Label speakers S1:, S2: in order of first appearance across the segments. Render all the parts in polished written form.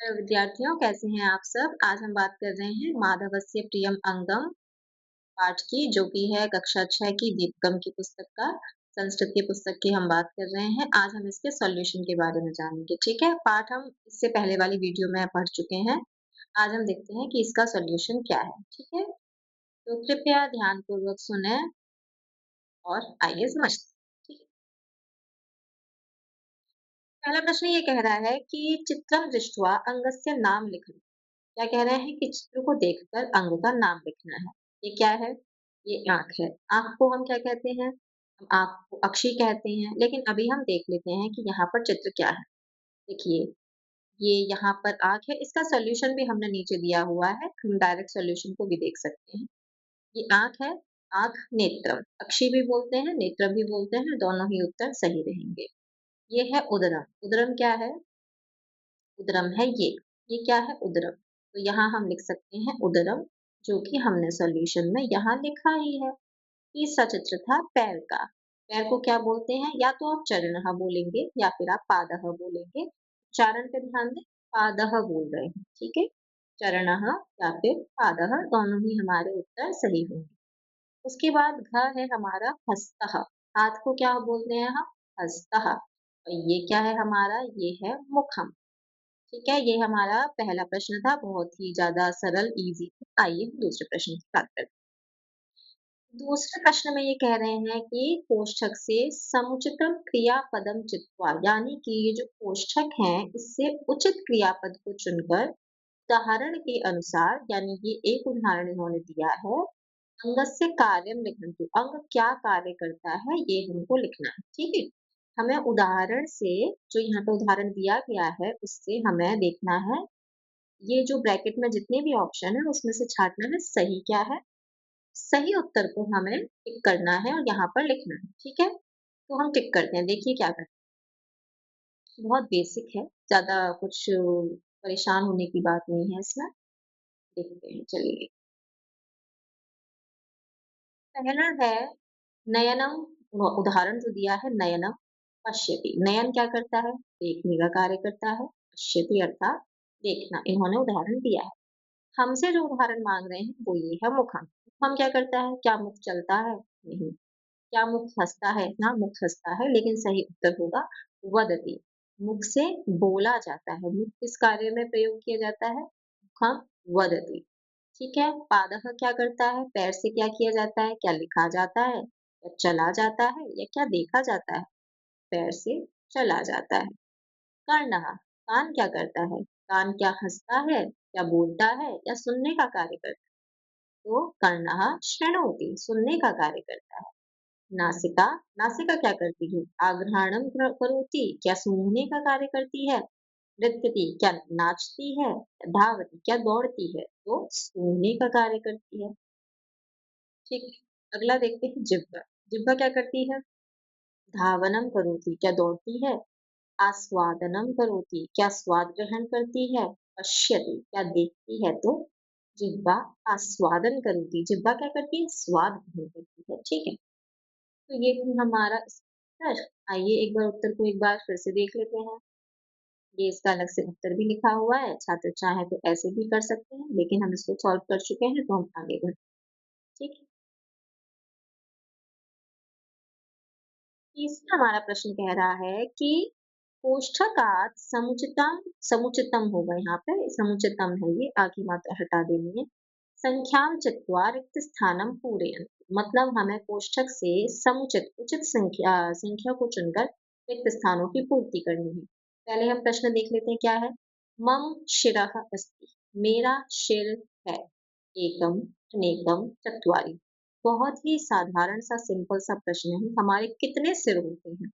S1: Hello विद्यार्थियों, कैसे हैं आप सब? आज हम बात कर रहे हैं माधवस्य प्रियम अंगम पाठ की, जो कि है कक्षा 6 की दीपकम की पुस्तक का संस्कृत की पुस्तक की हम बात कर रहे हैं। आज हम इसके सॉल्यूशन के बारे में जानेंगे। ठीक है, पाठ हम इससे पहले वाली वीडियो में पढ़ चुके हैं। आज हम देखते हैं कि इसका सॉल्यूशन क्या है। ठीक है, तो कृपया ध्यानपूर्वक सुने और आइए समझते हैं। ठीक है, पहला प्रश्न ये कह रहा है कि चित्रम दृष्ट्वा अंगस्य नाम लिखना। क्या कह रहे हैं कि चित्र को देखकर अंग का नाम लिखना है। ये क्या है? ये आँख है। आँख को हम क्या कहते हैं? हम आँख को अक्षी कहते हैं, लेकिन अभी हम देख लेते हैं कि यहाँ पर चित्र क्या है। देखिए, ये यहाँ पर आँख है, इसका सॉल्यूशन भी हमने नीचे दिया हुआ है, हम डायरेक्ट सॉल्यूशन को भी देख सकते हैं। ये आँख है, आँख नेत्रम, अक्षी भी बोलते हैं, नेत्रम भी बोलते हैं, दोनों ही उत्तर सही रहेंगे। ये है उदरम, उदरम क्या है? उदरम है ये क्या है? उदरम। तो यहाँ हम लिख सकते हैं उदरम, जो कि हमने सॉल्यूशन में यहाँ लिखा ही है। तीसरा चित्र था पैर का। पैर को क्या बोलते हैं? या तो आप चरणः बोलेंगे या फिर आप पादः बोलेंगे। उच्चारण पे ध्यान दें, पादः बोल रहे हैं, ठीक है? चरणः या फिर पादः, दोनों ही हमारे उत्तर सही होंगे। उसके बाद घ है हमारा हस्तः। हाथ को क्या बोलते हैं हम? हस्तः। और ये क्या है हमारा? ये है मुखम। ठीक है, ये हमारा पहला प्रश्न था, बहुत ही ज़्यादा सरल, ईज़ी। आइए दूसरे प्रश्न की बात करते हैं। दूसरे प्रश्न में ये कह रहे हैं कि कोष्ठक से समुचितम क्रियापदम चित्वा, यानी कि ये जो कोष्ठक हैं, इससे उचित क्रियापद को चुनकर उदाहरण के अनुसार, यानी ये एक उदाहरण इन्होंने दिया है, अंगस्य कार्यम लिखन्तु, अंग क्या कार्य करता है, ये हमको लिखना है। ठीक है? हमें उदाहरण से, जो यहाँ पे उदाहरण दिया गया है, उससे हमें देखना है, ये जो ब्रैकेट में जितने भी ऑप्शन है उसमें से छाँटना है सही क्या है, सही उत्तर को हमें टिक करना है और यहाँ पर लिखना है, ठीक है? तो हम टिक करते हैं, देखिए क्या करते हैं, बहुत बेसिक है, ज़्यादा कुछ परेशान होने की बात नहीं है इसमें, देखते हैं चलिए। पहला है नयनम, उदाहरण जो दिया है नयनम पश्यति, नयन क्या करता है? देखने का कार्य करता है, पश्यति अर्थात देखना, इन्होंने उदाहरण दिया है। हमसे जो उदाहरण मांग रहे हैं वो ये है मुखम। मुखम क्या करता है? क्या मुख चलता है? नहीं। क्या मुख हँसता है? हाँ, मुख हँसता है, लेकिन सही उत्तर होगा वदति। मुख से बोला जाता है। मुख किस कार्य में प्रयोग किया जाता है? मुखम वदति। ठीक है? पादः क्या करता है? पैर से क्या किया जाता है? क्या लिखा जाता है? या चला जाता है या क्या देखा जाता है? पैर से चला जाता है। कर्णः, कान क्या करता है? कान क्या हँसता है? क्या बोलता है या सुनने का कार्य करता है? तो कर्णः शृणोति, सुनने का कार्य करता है। नासिका, नासिका क्या करती है? आघ्राणम करोति, क्या सूंघने का कार्य करती है? नृत्यति, क्या नाचती है? धावति, क्या दौड़ती है? तो सूंघने का कार्य करती है। ठीक है, अगला देखते हैं जिह्वा। जिह्वा क्या करती है? धावनम करोति, क्या दौड़ती है? आस्वादनम करोति, क्या स्वाद ग्रहण करती है? पश्यति, क्या देखती है? तो जिह्वा आस्वादन करोति, जिह्वा क्या करती है? स्वाद ग्रहण करती है। ठीक है, तो ये भी हमारा उत्तर। आइए एक बार उत्तर को एक बार फिर से देख लेते हैं। ये इसका अलग से उत्तर भी लिखा हुआ है, छात्र चाहे तो ऐसे भी कर सकते हैं, लेकिन हम इसको सॉल्व कर चुके हैं तो हम आगे बढ़ते हैं। ठीक है, तीसरा हमारा प्रश्न कह रहा है कि कोष्ठकात् समुचितम, समुचितम होगा यहाँ पे, समुचितम है ये, आ की मात्रा हटा देनी है। संख्याम चित्वा रिक्त स्थानम पूरयन्तु, मतलब हमें कोष्ठक से समुचित उचित संख्या को चुनकर रिक्त स्थानों की पूर्ति करनी है। पहले हम प्रश्न देख लेते हैं क्या है। मम शिरः अस्ति, मेरा सिर है। एकम, अनेकम, चत्वारि। बहुत ही साधारण सा सिंपल सा प्रश्न है, हमारे कितने सिर होते हैं?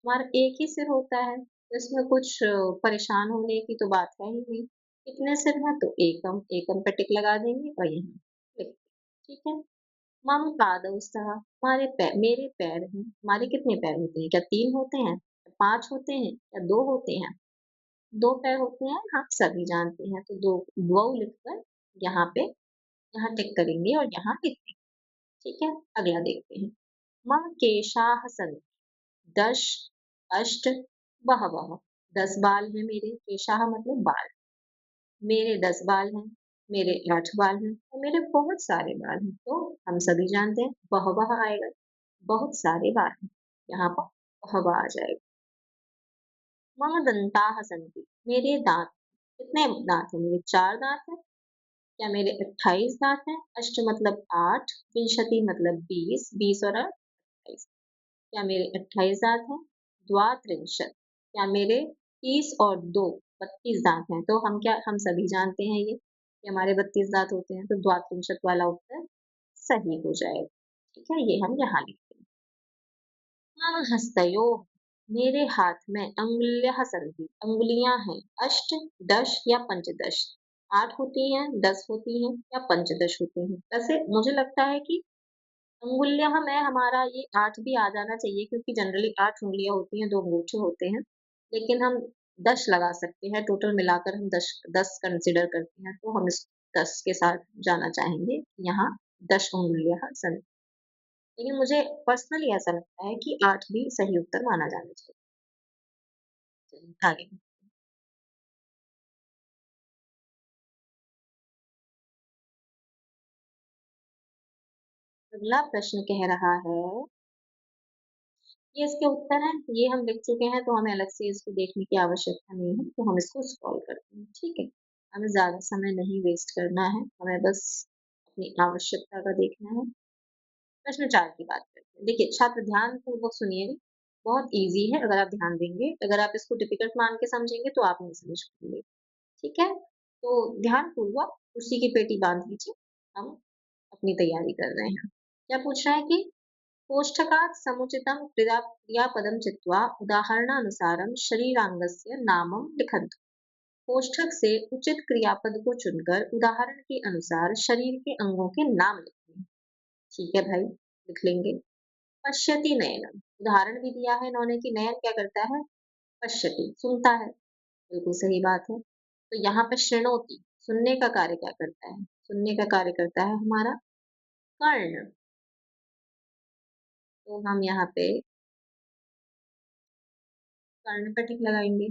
S1: हमारा एक ही सिर होता है, तो इसमें कुछ परेशान होने की तो बात है ही नहीं। कितने सिर हैं? तो एकम, एकम पे टिक लगा देंगे और यहाँ टिक, ठीक है। मम पादौ स्तः, हमारे पैर, मेरे पैर हैं। हमारे कितने पैर होते हैं? क्या 3 होते हैं? या 5 होते हैं? या 2 होते हैं? 2 पैर होते हैं, हम सभी जानते हैं। तो 2 द्वौ लिखकर यहाँ पे, यहाँ टिक करेंगे और यहाँ लिख देंगे, ठीक है। अगला देखते हैं। मम केशाः सन्ति, 10 अष्ट बहवः, 10 बाल हैं मेरे, केशाः मतलब बाल। मेरे 10 बाल हैं, मेरे 8 बाल हैं और मेरे बहुत सारे बाल हैं। तो हम सभी जानते हैं बहवह आएगा, बहुत सारे बाल हैं। यहाँ पर बहवह आ जाएगा। मम दंताः सन्ति, मेरे दाँत कितने दाँत हैं? मेरे 4 दाँत हैं। क्या मेरे 28 दाँत हैं? अष्ट मतलब 8, विंशति मतलब 20, 20 और 8 28। क्या मेरे 28 दाँत हैं? द्वात्रिंशत्, क्या मेरे 30 और 2 32 दाँत हैं? तो हम सभी जानते हैं ये कि हमारे 32 दाँत होते हैं, तो द्वात्रिंशत् वाला उत्तर सही हो जाएगा। ठीक है, ये हम यहाँ लिखते हैं। मम हस्तयोः, मेरे हाथ में अंगुल्यः सन्ति, अंगुलियां हैं। अष्ट, दश या पंचदश, 8 होती हैं, 10 होती हैं या पंचदश होती हैं। वैसे मुझे लगता है कि अंगुल्यः में हमारा ये 8 भी आ जाना चाहिए, क्योंकि जनरली 8 उंगलियां होती हैं, 2 अंगूठे होते हैं। लेकिन हम 10 लगा सकते हैं, टोटल मिलाकर हम 10 कंसिडर करते हैं, तो हम इस 10 के साथ जाना चाहेंगे। यहाँ 10 अंगुल्यः सन्ति। लेकिन मुझे पर्सनली ऐसा लगता है कि 8 भी सही उत्तर माना जाना चाहिए। चलिए आगे। अगला प्रश्न कह रहा है, ये इसके उत्तर हैं, ये हम लिख चुके हैं, तो हमें अलग से इसको देखने की आवश्यकता नहीं है, तो हम इसको स्क्रॉल करते हैं, ठीक है? हमें ज़्यादा समय नहीं वेस्ट करना है, हमें बस अपनी आवश्यकता का देखना है। प्रश्न 4 की बात करते हैं। देखिए, छात्र ध्यानपूर्वक सुनिएगा, बहुत ईज़ी है अगर आप ध्यान देंगे। अगर आप इसको डिफिकल्ट मान के समझेंगे, तो आप नहीं समझ पाएँगे, ठीक है? तो ध्यानपूर्वक कुर्सी की पेटी बाँध लीजिए, हम अपनी तैयारी कर रहे हैं। क्या पूछ रहा है कि कोष्ठकात् समुचितं क्रियापदं चित्वा उदाहरणानुसारं शरीरांगस्य नामं लिखन्तु। कोष्ठक से उचित क्रियापद को चुनकर उदाहरण के अनुसार शरीर के अंगों के नाम लिखें। ठीक है भाई, लिख लेंगे। पश्यति नयनम, उदाहरण भी दिया है इन्होंने कि नयन क्या करता है? पश्यति, सुनता है। बिल्कुल सही बात है। तो यहाँ पे शृणोति, सुनने का कार्य क्या करता है? सुनने का कार्य करता है हमारा कर्ण। तो हम यहाँ पे कर्ण पे टिक लगाएंगे,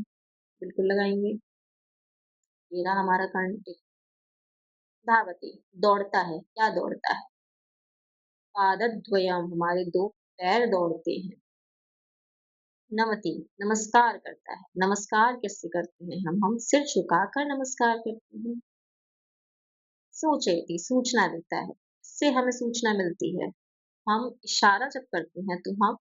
S1: बिल्कुल लगाएंगे। ये रहा हमारा कर्ण टिक। धावती, दौड़ता है, क्या दौड़ता है? पादद्वयम, हमारे 2 पैर दौड़ते हैं। नमति, नमस्कार करता है। नमस्कार किससे करते हैं हम सिर झुकाकर नमस्कार करते हैं। सूचयति, सूचना देता है। इससे हमें सूचना मिलती है। हम इशारा जब करते हैं, तो हम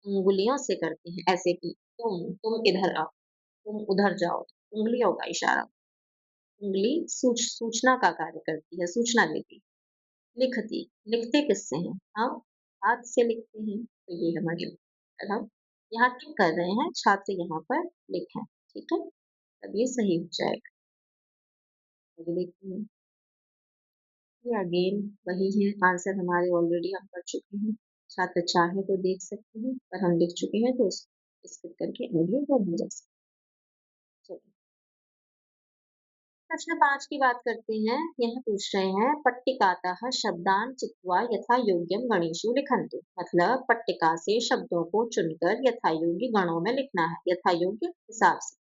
S1: उँगलियों से करते हैं, ऐसे कि तुम इधर आओ, तुम उधर जाओ। उँगलियों का इशारा। उँगली सूचना का कार्य करती है, सूचना देती है। लिखती, लिखते किससे हैं? हम हाथ से लिखते हैं, तो ये हमारी अब हम यहाँ टिक कर रहे हैं, छात्र यहाँ पर लिखें, ठीक है? तब ये सही हो जाएगा। आगे देखते हैं। ये अगेन वही है, आंसर हमारे ऑलरेडी हम कर चुके हैं। छात्र चाहे तो देख सकते हैं, पर हम लिख चुके हैं, तो स्किप करके आगे बढ़ जा सकते हैं। प्रश्न 5 की बात करते हैं। यह पूछ रहे हैं, पट्टिकातः शब्दान् चित्वा यथा योग्यम गणेषु लिखन्तु। मतलब पट्टिका से शब्दों को चुनकर यथा योग्य गणों में लिखना है, यथा योग्य हिसाब से।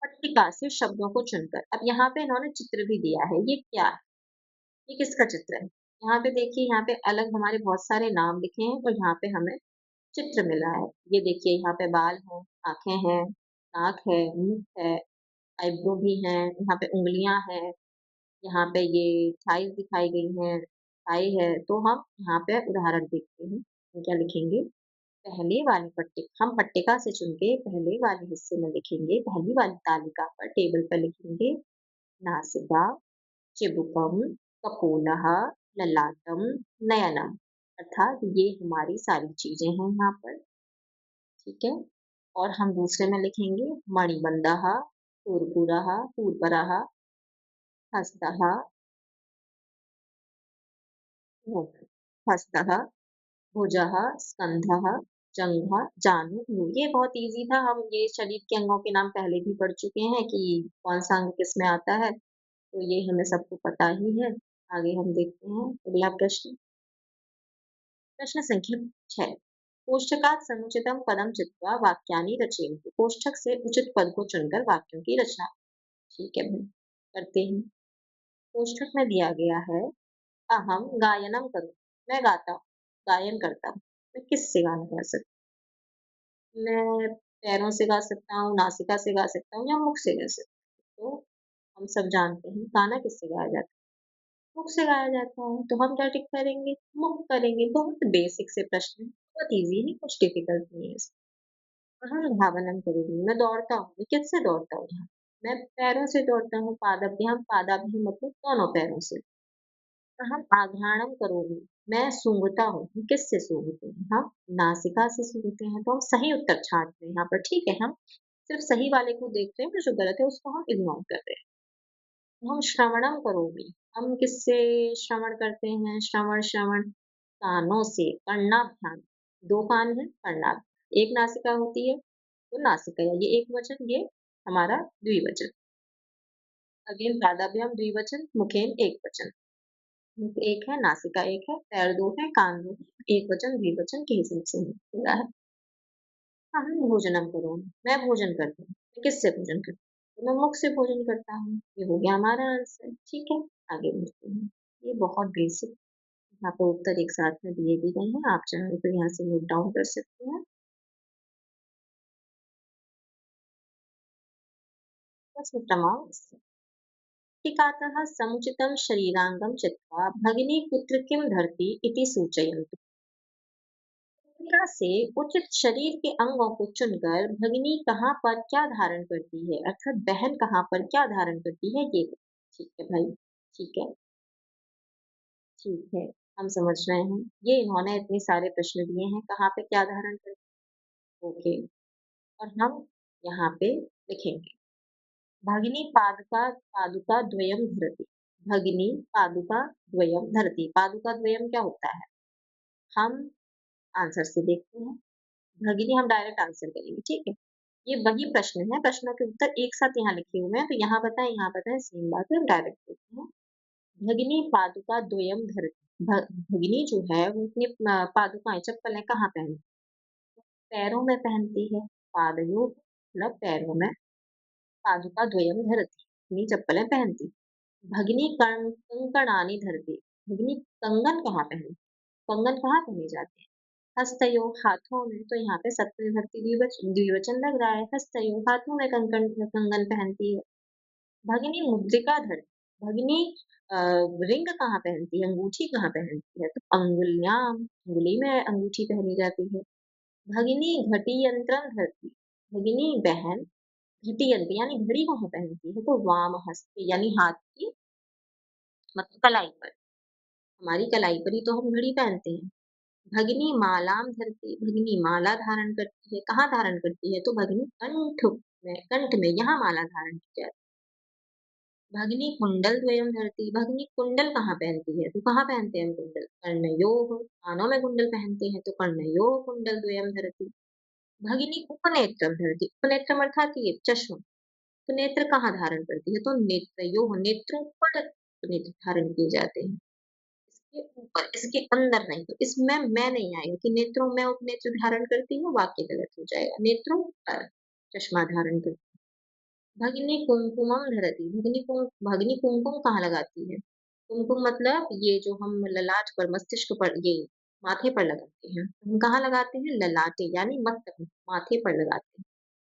S1: पट्टिका से शब्दों को चुनकर। अब यहाँ पे इन्होंने चित्र भी दिया है, ये क्या है? ये किसका चित्र है? यहाँ पे देखिए, यहाँ पे अलग हमारे बहुत सारे नाम लिखे हैं, और यहाँ पे हमें चित्र मिला है। ये देखिए, यहाँ पे बाल हैं, आँखें हैं, नाक है, मुँह है, आईब्रो भी हैं, यहाँ पे उँगलियाँ हैं, यहाँ पे ये थाइज़ दिखाई गई हैं, थाई है। तो हम यहाँ पे उदाहरण देखते हैं, हम क्या लिखेंगे? पहले वाली हम पट्टिका से चुन के पहले वाले हिस्से में लिखेंगे, पहली वाली तालिका पर टेबल पर लिखेंगे, नासिका, चिबुकम, कपोलः, ललाटम, नयनम। अर्थात ये हमारी सारी चीज़ें हैं यहाँ पर, ठीक है? और हम दूसरे में लिखेंगे मणिबन्धः, पुरपुरः, पुरपरः, हस्तः, हस्तः, भुजः, स्कन्धः, जङ्घः, जानु। ये बहुत ईज़ी था, हम ये शरीर के अंगों के नाम पहले भी पढ़ चुके हैं कि कौन-सा अंग किसमें आता है, तो ये हमें सबको पता ही है। आगे हम देखते हैं अगला प्रश्न। प्रश्न संख्या 6, कोष्ठकात् समुचितं पदं चित्वा वाक्यानि रचयन्तु। कोष्ठक से उचित पद को चुनकर वाक्यों की रचना। ठीक है भाई। करते हैं। कोष्ठक में दिया गया है अहम गायनम करूँ, मैं गाता हूँ, गायन करता हूँ। मैं किससे गाना गा सकती हूँ? मैं पैरों से गा सकता हूँ, नासिका से गा सकता हूँ या मुख से गा सकता हूँ। तो हम सब जानते हैं गाना किससे गाया जाता है? मुख से गाया जाता है। तो हम क्या टिक करेंगे? मुख करेंगे। बहुत बेसिक से प्रश्न है, बहुत ईज़ी है, कुछ डिफिकल्ट नहीं है इसमें। अहम धावनम करोमि, मैं दौड़ता हूँ। मैं किससे दौड़ता हूँ यहाँ? मैं पैरों से दौड़ता हूँ, पादभ्याम पादाभ्याम मतलब दोनों पैरों से। अहम आघ्राणम करोमि, मैं सूँघता हूँ। हम किससे सूँघते हैं? हम नासिका से सूँघते हैं। तो हम सही उत्तर छाँट रहे हैं यहाँ पर, ठीक है? हम सिर्फ सही वाले को देख रहे हैं, जो गलत है उसको हम इग्नोर कर रहे हैं। हम श्रवणम करोमि, हम किससे श्रवण करते हैं? श्रवण श्रवण कानों से, कर्णाभ्याम। 2 कान हैं, कर्णाभ्याम। 1 नासिका होती है, तो नासिका ये एकवचन, ये हमारा द्विवचन। अगेन पादाभ्याम द्विवचन, मुखेन एकवचन। मुख 1 है, नासिका 1 है, पैर 2 है, कान 2 है। एकवचन, द्विवचन के हिसाब से हो रहा है। अहं भोजनम करोमि, मैं भोजन करती हूँ। मैं किससे भोजन करती हूँ? तो मैं मुख से भोजन करता हूँ। ये हो गया हमारा आंसर, ठीक है? आगे बढ़ते हैं। ये बहुत बेसिक यहाँ पे उत्तर एक साथ में दिए भी गए हैं। आप चाहें तो यहाँ से नोट डाउन कर सकते हैं। प्रश्न क्रमांक टिकातः समुचितं शरीरांगं चित्वा भगिनी कुत्र किं धरति इति सूचयन्तु। टीका से उचित शरीर के अंगों को चुनकर भगिनी कहाँ पर क्या धारण करती है, अर्थात बहन कहाँ पर क्या धारण करती है ये। ठीक है भाई, ठीक है, ठीक है, हम समझ रहे हैं। ये इन्होंने इतने सारे प्रश्न दिए हैं, कहाँ पे क्या धारण करती है, ओके। और हम यहाँ पे लिखेंगे भगिनी पादुका पादुका द्वयम धरति। भगिनी पादुका द्वयम धरति। पादुका द्वयम क्या होता है? हम आंसर से देखते हैं। भगिनी हम डायरेक्ट आंसर करेंगे, ठीक है? ये वही प्रश्न है, प्रश्नों के उत्तर एक साथ यहाँ लिखे हुए हैं, तो यहाँ बताएं सेम बात है, हम डायरेक्ट देखते हैं। भगिनी पादुका द्वयम धरति। भगिनी जो है वो अपनी पादुकाएं चप्पलें कहाँ पहनती है? पैरों में पहनती है। पादयोः मतलब पैरों में, पादुका द्वयम धरति अपनी चप्पलें पहनती। भगिनी कंकणानि धरति। भगिनी कंगन कहाँ पहनती? कंगन कहाँ पहने जाते हैं? हस्तयोः हाथों में, तो यहाँ पे सप्तमी विभक्ति द्विवचन लग रहा है। हस्तयोः हाथों में कंकन कंगन पहनती है। भगिनी मुद्रिका धरति। भगिनी अ, रिंग कहाँ पहनती है? अंगूठी कहाँ पहनती है? तो अंगुलियाम, अंगुली में अंगूठी पहनी जाती है। भगिनी घटी यंत्रम धरति। भगिनी बहन घटी यंत्र यानी घड़ी कहाँ पहनती है? तो वाम हस्ते यानी हाथ की मतलब कलाई पर। हमारी कलाई पर ही तो हम घड़ी पहनते हैं। भगिनी मालाम धरती। भगिनी माला धारण करती है। कहाँ धारण करती है? तो भगिनी कंठ में यहाँ माला धारण की जाती है। भगिनी कुंडल द्वयम धरती। भगिनी कुंडल कहाँ पहनती है? तो कहाँ पहनते हैं हम कुंडल? कर्णयोः, कानों में कुंडल पहनते हैं, तो कर्णयोः कुंडल द्वयम धरती। भगिनी उपनेत्रम धरती। उपनेत्रम अर्थात ये चश्मा। तो नेत्र कहाँ धारण करती है? तो नेत्रयोः, नेत्रों पर नेत्र धारण किए जाते हैं। इसके ऊपर, इसके अंदर नहीं। तो इसमें मैं नहीं आएगा कि नेत्रों में उपनेत्र धारण करती हूँ, वाक्य गलत हो जाएगा। नेत्रों पर चश्मा धारण करती हूँ। भगिनी कुमकुमम धरती। भगिनी कुमकुम कहाँ लगाती है? कुमकुम मतलब ये जो हम ललाट पर, मस्तिष्क पर, ये माथे पर लगाते हैं। हम कहाँ लगाते हैं? ललाटे यानी मस्तक, माथे पर लगाते हैं।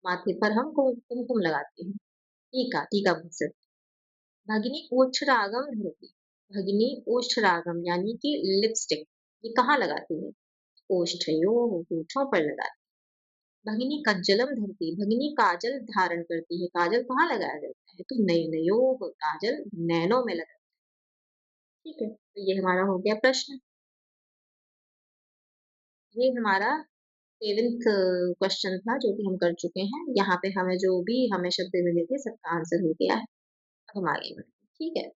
S1: माथे पर हम कुमकुम लगाते हैं। टीका, टीका बोल सकते हैं। भगिनी ओष्ठरागम धरती। भगिनी ओष्ठरागम यानी कि लिपस्टिक, ये कहाँ लगाती है? ओष्ठयोः, होठों पर लगाती है। भगिनी कज्जलम धरती। भगिनी काजल धारण करती है। काजल कहाँ लगाया जाता है? तो नयनयोः, काजल नैनों में लगा। ठीक है, तो ये हमारा हो गया प्रश्न। ये हमारा 7th क्वेश्चन था जो कि हम कर चुके हैं। यहाँ पे हमें जो भी हमें शब्द मिले थे सबका आंसर हो गया है। अब हम आगे बढ़ते हैं, ठीक है?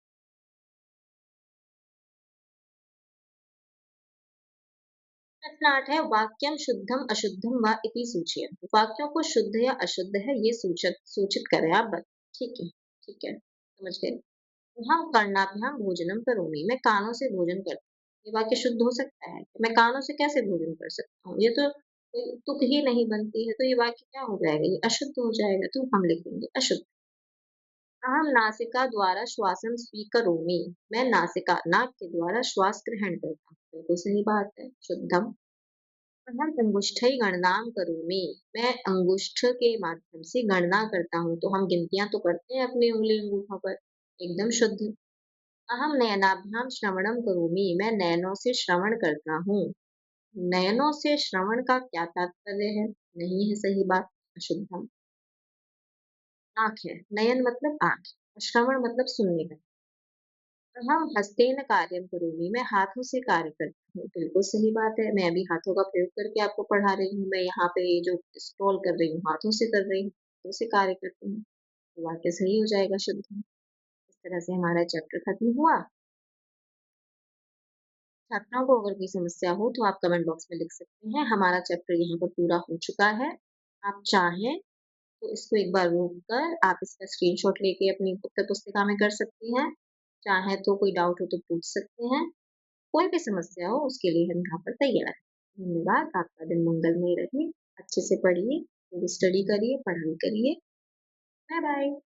S1: प्रश्न 8 है वाक्यम शुद्धम अशुद्धम व इति सूचयन्तु। वाक्यों को शुद्ध या अशुद्ध है ये सूचित सूचित करें आप ठीक है, ठीक है, समझ गए। हम कर्णाभ्याम भोजनम करोमि, मैं कानों से भोजन करती हूँ। ये वाक्य शुद्ध हो सकता है? मैं कानों से कैसे भोजन कर सकता हूँ? ये तो कोई तुक ही नहीं बनती है, तो ये वाक्य क्या हो जाएगा? ये अशुद्ध हो जाएगा, तो हम लिखेंगे अशुद्ध। अहम नासिका द्वारा श्वासं स्वीकरोमि। मैं नासिका नाक के द्वारा श्वास ग्रहण करता हूँ। बिल्कुल सही बात है। शुद्धम। अहम अंगुष्ठै गणनां करोमि। मैं अंगुष्ठ के माध्यम से गणना करता हूँ। तो हम गिनतियाँ तो करते हैं अपनी उँगली अंगूठों पर। एकदम शुद्ध। अहम नयनाभ्यां श्रवणं करोमि। मैं नयनों से श्रवण करता हूँ। नयनों से श्रवण का क्या तात्पर्य है? नहीं है सही बात। अशुद्धम। आँख है। नयन मतलब आँख। श्रवण मतलब सुनने का। हम हस्तेन कार्यं करोमि। मैं हाथों से कार्य करती हूँ। बिल्कुल सही बात है। मैं अभी हाथों का प्रयोग करके आपको पढ़ा रही हूँ। मैं यहाँ पे जो स्क्रॉल कर रही हूँ, हाथों से कर रही हूँ, हाथों से कार्य करती हूँ। तो वाक्य सही हो जाएगा शुद्ध। इस तरह से हमारा चैप्टर खत्म हुआ। छात्राओं को अगर कोई समस्या हो तो आप कमेंट बॉक्स में लिख सकते हैं। हमारा चैप्टर यहाँ पर पूरा हो चुका है। आप चाहें तो इसको एक बार रोक कर आप इसका स्क्रीनशॉट लेके अपनी उत्तर पुस्तिका में कर सकती हैं। चाहे तो कोई डाउट हो तो पूछ सकते हैं। कोई भी समस्या हो उसके लिए हम यहाँ पर तैयार हैं। धन्यवाद। आपका दिन मंगलमय रहे। अच्छे से पढ़िए, खूब स्टडी करिए, पढ़ाई करिए। Bye bye.